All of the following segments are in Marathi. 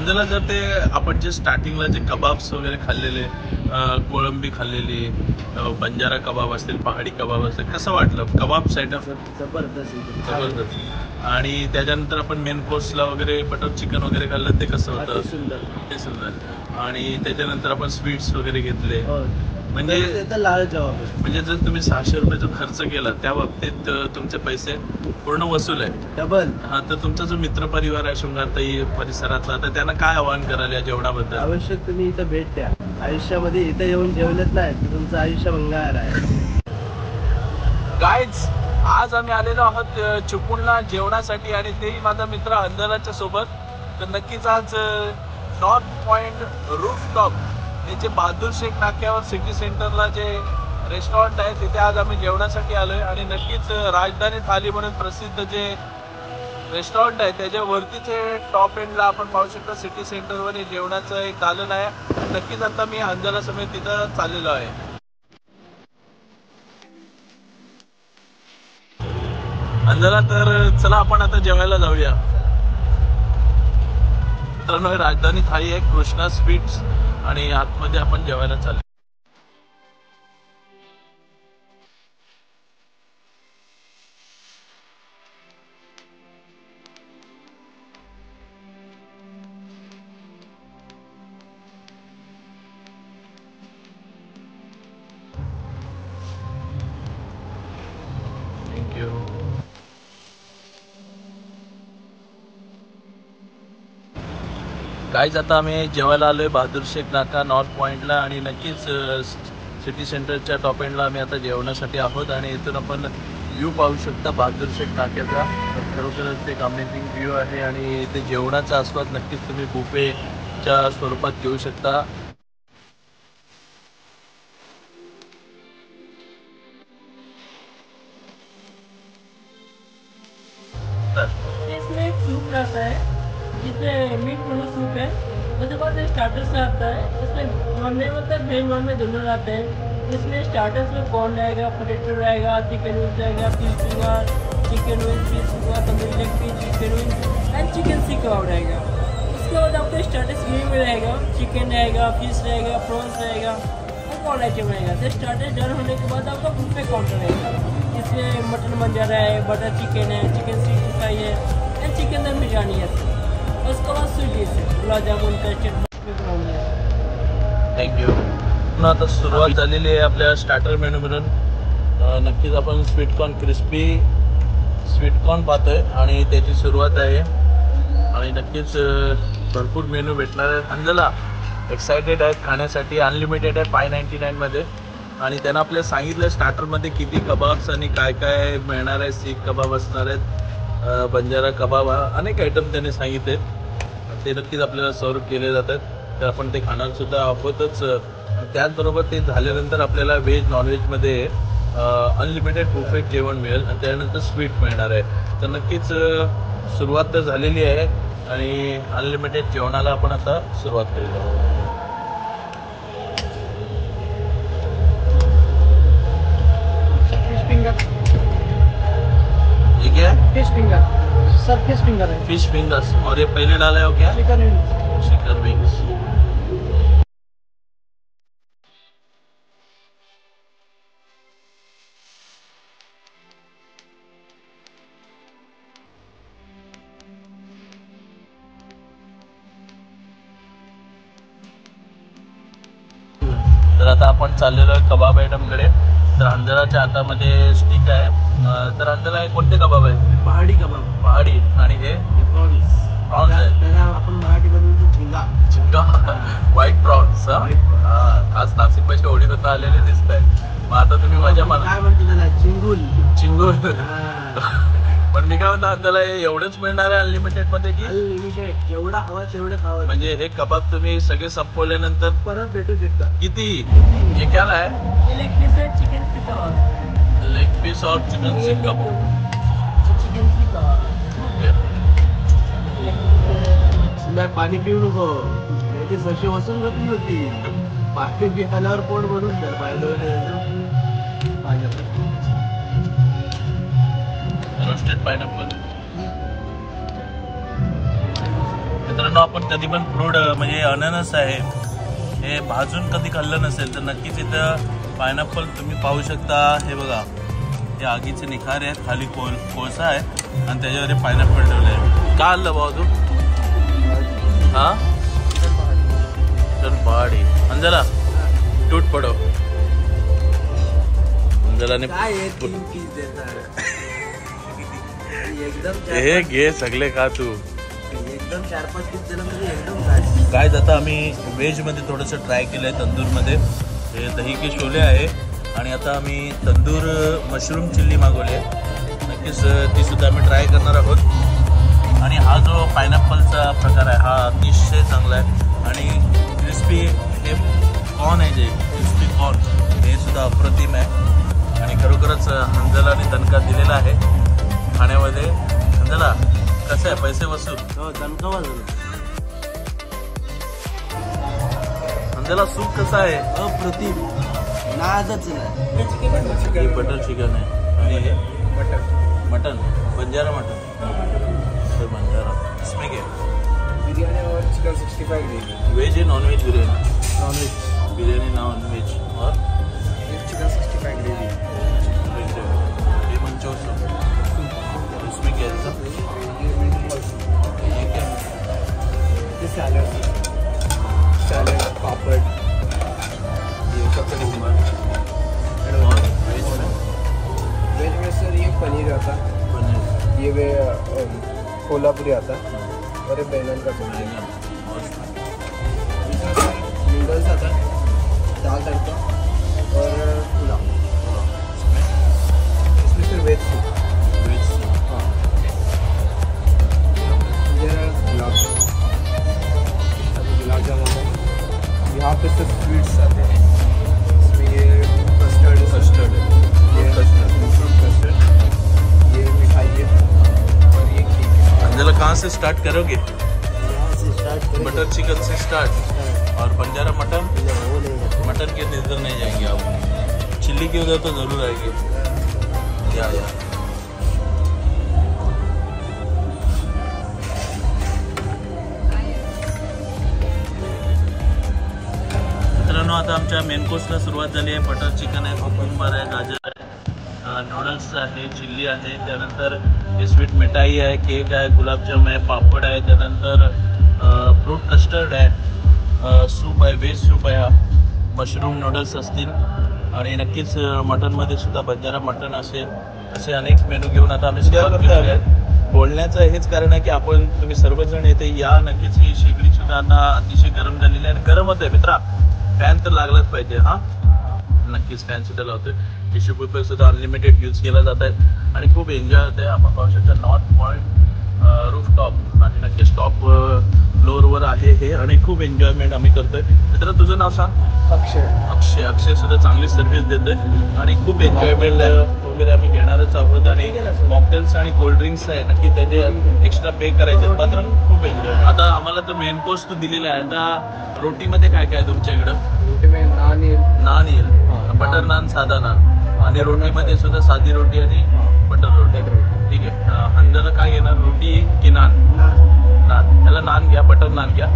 अंजला जर ते आपण जे स्टार्टिंगला जे कबाब्स वगैरे खाल्लेले, कोळंबी खाल्लेली, बंजारा कबाब असतील, पहाडी कबाब असतील, कसं वाटलं कबाब साईड ऑफ? जबरदस्त. आणि त्याच्यानंतर आपण मेन कोर्सला वगैरे बटर चिकन वगैरे खाल्लं, ते कसं होतं? सुंदर. ते सुंदर. आणि त्याच्यानंतर आपण स्वीट्स वगैरे घेतले. म्हणजे लाल जवाब. म्हणजे जर तुम्ही 600 रुपये जो खर्च केला त्या बाबतीत तुमचे पैसे पूर्ण वसूल आहे, डबल. हा, तर तुमचा जो मित्रपरिवार आहे शृंगारताई परिसरातला, तर त्यांना काय आवाहन कराल या जेवणाबद्दल? आवश्यक तुम्ही इथं भेट द्या. आयुष्यामध्ये इथं येऊन जेवलेत नाही तर तुमचं आयुष्य भंगार आहे. गाईज, आज आम्ही आलेलो आहोत चिपळूणला जेवणासाठी, आणि तेही माझा मित्र अंजलाच्या सोबत. तर नक्कीच आज नॉर्थ पॉइंट रूफटॉप हे जे बहादूर शेख नाक्यावर सिटी सेंटरला जे रेस्टॉरंट आहे तिथे आज आम्ही जेवणासाठी आलोय. आणि नक्कीच राजधानी थाली म्हणून प्रसिद्ध जे रेस्टॉरंट आहे त्याच्यावरतीच टॉप एंडला आपण पाहू शकता सिटी सेंटरवर हे जेवणाचं एक दालन आहे. नक्कीच आता मी अंजला समेत तिथं चाललेलो आहे. अंजला, तर चला आपण आता जेवायला जाऊया. तर राजधानी थाळी आहे, कृष्णा स्वीट्स, आणि आतमध्ये आपण जेवायला चाललो. थँक्यू. गाईज, आता आम्ही जेवायला आलोय बहादूर शेख नाका नॉर्थ पॉइंटला, आणि नक्कीच सिटी सेंटरच्या टॉप एंडला आम्ही आता जेवणासाठी आहोत. आणि इथून आपण व्ह्यू पाहू शकता बहादूर शेख नाक्याचा. खरोखरच एक अमेझिंग व्ह्यू आहे, आणि इथे जेवणाचा आस्वाद नक्कीच तुम्ही बुफेच्या स्वरूपात घेऊ शकता. इसमें एक सूप रहता है जिसमें मीट वाला सूप है, उसके बाद स्टार्टर्स में आता है. इसमें नॉन वेज मतलब वेज नॉन वेज दोनों रहते हैं. इसमें स्टार्टर्स में कॉर्न रहेगा, पोटैटो रहेगा, चिकन विंग्स रहेगा, fish finger, chicken wings, fish finger, tandoori leg piece, chicken wings and chicken seekh kebab रहेगा. उसके बाद आपको स्टार्टर्स ग्रेवी में रहेगा, चिकन रहेगा, फिश रहेगा, प्रॉन्स रहेगा और कॉर्न आइटम रहेगा. तो स्टार्टर्स डन होने के बाद आपका बुफे काउंटर रहेगा. इसमें मटन बंजारा है, बटर चिकन है, चिकन 65 है एंड चिकन दम बिरयानी है. उसके बाद स्वीट डिश है, गुलाब जामुन, कस्टर्ड. थँक्यू. आता सुरुवात झालेली आहे आपल्या स्टार्टर मेनू म्हणून. नक्कीच आपण स्वीटकॉर्न क्रिस्पी स्वीटकॉर्न पाहतोय आणि त्याची सुरुवात आहे. आणि नक्कीच भरपूर मेनू भेटणार आहेत. अंजला एक्सायटेड आहेत खाण्यासाठी. अनलिमिटेड आहे 599 मध्ये. आणि त्यांना आपल्याला सांगितलं स्टार्टरमध्ये किती कबाब्स आणि काय काय मिळणार आहे. सीख कबाब असणार आहेत, बंजारा कबाब, अनेक आयटम त्यांनी सांगितले. ते नक्कीच आपल्याला सर्व केले जातात. तर आपण ते खाणार सुद्धा आहोतच. त्याचबरोबर ते झाल्यानंतर आपल्याला व्हेज नॉनव्हेजमध्ये अनलिमिटेड बुफेट जेवण मिळेल आणि त्यानंतर स्वीट मिळणार आहे. तर नक्कीच सुरुवात तर झालेली आहे आणि अनलिमिटेड जेवणाला आपण आता सुरुवात करूया. ठीक है, fish finger sir, fish finger है. Fish fingers. और ये पहले डाला है वो क्या? Chicken wings. Chicken wings. तर आता आपण चाललेलो आहे कबाब आयटमकडे. तर अंजलाच्या हातामध्ये स्टिक आहे. तर अंजला कोणते कबाब आहे? पहाडी कबाब. पहाडी. आणि हे प्रॉन्स. प्रॉन्स आहे. त्याला आपण मराठीमध्ये म्हणतो झिंगा. झिंगा. White prawns. आज नाशिक पैसे ओढीत आलेले दिसत आहे. मग आता तुम्ही माझ्या मला काय म्हणतो त्याला? चिंगुल. चिंगूळ. पण मी काय म्हणतो अंजला, एवढंच मिळणार आहे अनलिमिटेड मध्ये की अनलिमिटेड? जेवढा हवा तेवढं खावं. म्हणजे हे कबाब तुम्ही सगळे संपवल्यानंतर परत भेटू शकता. किती? हे क्या है? लेग पीस है, चिकन सीख कबाब. लेग पीस और चिकन सीख कबाब. चिकन सीख कबाब. पाणी पिऊ नको. त्याची सशी वसूल होती होती. पाणी पिण्यावर पोट भरून तर पाहिजे. Roasted pineapple. मित्रांनो मित्रांनो, आपण कधी पण फ्रूट म्हणजे अननस आहे हे भाजून कधी खाल्लं नसेल तर नक्कीच इथं पायनॅपल तुम्ही पाहू शकता. हे बघा, हे आगीचे निखारे आहेत, खाली कोळसा आहे आणि त्याच्यावर हे पायनॅपल ठेवले आहे. का आणलं भाऊ तू? हा, चल पहाडी. अंजला टूट पडो. अंजलाने एकदम हे घे सगळे का तू. एकदम 4-5 पीस दिलं म्हणजे एकदम काय आता आम्ही व्हेजमध्ये थोडंसं ट्राय केलं आहे तंदूरमध्ये. हे दही के शोले आहे आणि आता आम्ही तंदूर मशरूम चिल्ली मागवली आहे. नक्कीच ती सुद्धा आम्ही ट्राय करणार आहोत. आणि हा जो पायनॅपलचा प्रकार आहे हा अतिशय चांगला आहे. आणि क्रिस्पी हे कॉर्न आहे जे क्रिस्पी कॉर्न हे सुद्धा अप्रतिम आहे. आणि खरोखरच अंजलाने दणका दिलेला आहे खाण्यामध्ये. अंजला कसं आहे, पैसे वसूल? हो, दणका वाजवलं. अंजला सूप कसा आहे? अप्रतिम, नाजच नाही. हे बटर चिकन आहे आणि हे mutton, Banjara mutton. Sir Banjara इसमें क्या बिर्याणी और चिकन 65 ग्रेवी. वेज है non veg biryani? Non veg biryani non veg और चिकन 65 ग्रेवी. ये मंचूर सूप. इसमें क्या है? ये क्या? ये सैलड पापड़, ये चटनी. और वेज में वेज में सर ये पनीर आता, पनीर, ये वे कोल्हापुरी आता और ये बैंगन का सब्जी. बैंगन और इसमें सर नूडल्स आता, दाल तड़का और पुलाव. इसमें sir veg soup. Veg soup. हाँ, गुलाब जामुन. यहाँ पे सर स्वीट्स आते हैं. इसमें ये कस्टर्ड कस्टर्ड फ्रूट कस्टर्ड, ये मिठाई है और ये केक है. अंजला कहाँ से स्टार्ट करोगे? यहाँ से स्टार्ट करेंगे. बटर चिकन से स्टार्ट और बंजारा मटन. वो नहीं करते. मटन के इधर नहीं जाएंगे आप, चिल्ली के उधर तो जरूर आएंगे. या मित्रांनो, आता आमच्या मेन कोर्सला सुरुवात झाली आहे. बटर चिकन आहे, कुकुंबर आहे, गाजर आहे, नूडल्स आहे, चिल्ली आहे, त्यानंतर हे स्वीट मिठाई आहे, केक आहे, गुलाबजाम आहे, पापड आहे, त्यानंतर फ्रूट कस्टर्ड आहे, सूप आहे, व्हेज सूप आहे, हा मशरूम नूडल्स असतील आणि नक्कीच मटनमध्ये सुद्धा बंजारा मटन असेल. असे अनेक मेनू घेऊन आता आम्ही सुरुवात केली आहे. बोलण्याचं हेच कारण आहे की आपण तुम्ही सर्वजण येथे या. नक्कीच ही शेगडी सुद्धा आता अतिशय गरम झालेली आहे आणि गरम होत आहे मित्रा. फॅन तर लागलाच पाहिजे. हा, नक्कीच फॅन सुद्धा लावतोय. टिश्यू पेपर सुद्धा अनलिमिटेड यूज केला जात आहे आणि खूप एन्जॉय होते. आपण पाहू शकता नॉर्थ पॉईंट रूफटॉप आणि नक्कीच टॉप फ्लोअरवर आहे हे आणि खूप एन्जॉयमेंट आम्ही करतोय. मित्र तुझं नाव सांग. अक्षय सुद्धा चांगली सर्व्हिस देतोय आणि खूप एन्जॉयमेंट वगैरे आम्ही घेणारच आहोत. आणि मॉकटेल्स आणि कोल्ड्रिंक्स आहे नक्की त्याचे एक्स्ट्रा पे करायचे मात्र खूप एन्जॉय. आता आम्हाला तर मेन कोर्स तो दिलेला आहे. आता रोटीमध्ये काय काय तुमच्या इकडं? रोटी में नान येईल, बटर नान, साधा नान आणि रोटीमध्ये सुद्धा साधी रोटी आणि बटर रोटी. ठीक आहे. अंदर काय घेणार, रोटी की नान? नान. त्याला नान घ्या, बटर नान घ्या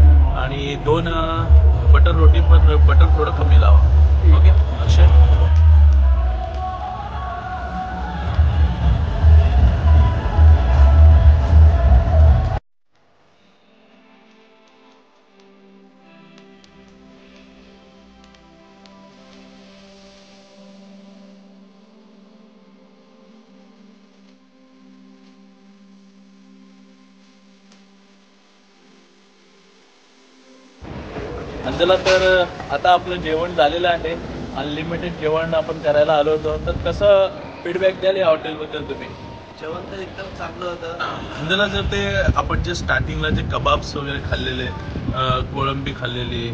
आणि 2 बटर रोटी, पण बटर थोडं कमी लावा. ओके अक्षय. अंजला, तर आता आपलं जेवण झालेलं आहे. अनलिमिटेड जेवण आपण करायला आलो होतो. तर कसं फीडबॅक द्याल या हॉटेलबद्दल तुम्ही? जेवण तर एकदम चांगलं होतं. अंजला, जर ते आपण जे स्टार्टिंगला जे कबाब्स वगैरे खाल्लेले, कोळंबी खाल्लेली,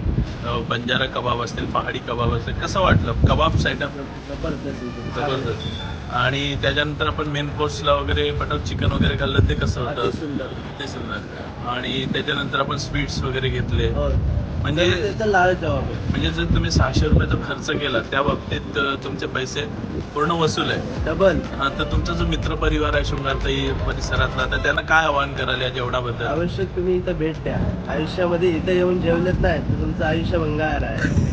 बंजारा कबाब असतील, पहाडी कबाब असतील, कसं वाटलं? कबाब्स आयटम जबरदस्त. आणि त्याच्यानंतर आपण मेन कोर्सला वगैरे बटर चिकन वगैरे खाल्लं, ते कसं होतं? ते सुंदर. आणि त्याच्यानंतर आपण स्वीट्स वगैरे घेतले. म्हणजे त्याचा लाल जबाब आहे. म्हणजे जर तुम्ही 600 रुपयाचा खर्च केला त्या बाबतीत तुमचे पैसे पूर्ण वसूल आहे. डबल. हा, तर तुमचा जो मित्र परिवार आहे शृंगारताई परिसरातला, तर त्यांना काय आवाहन कराल या जेवणाबद्दल? आवश्यक तुम्ही इथं भेट द्या. आयुष्यामध्ये इथं येऊन जेवलेत नाही तर तुमचं आयुष्य भंगार आहे.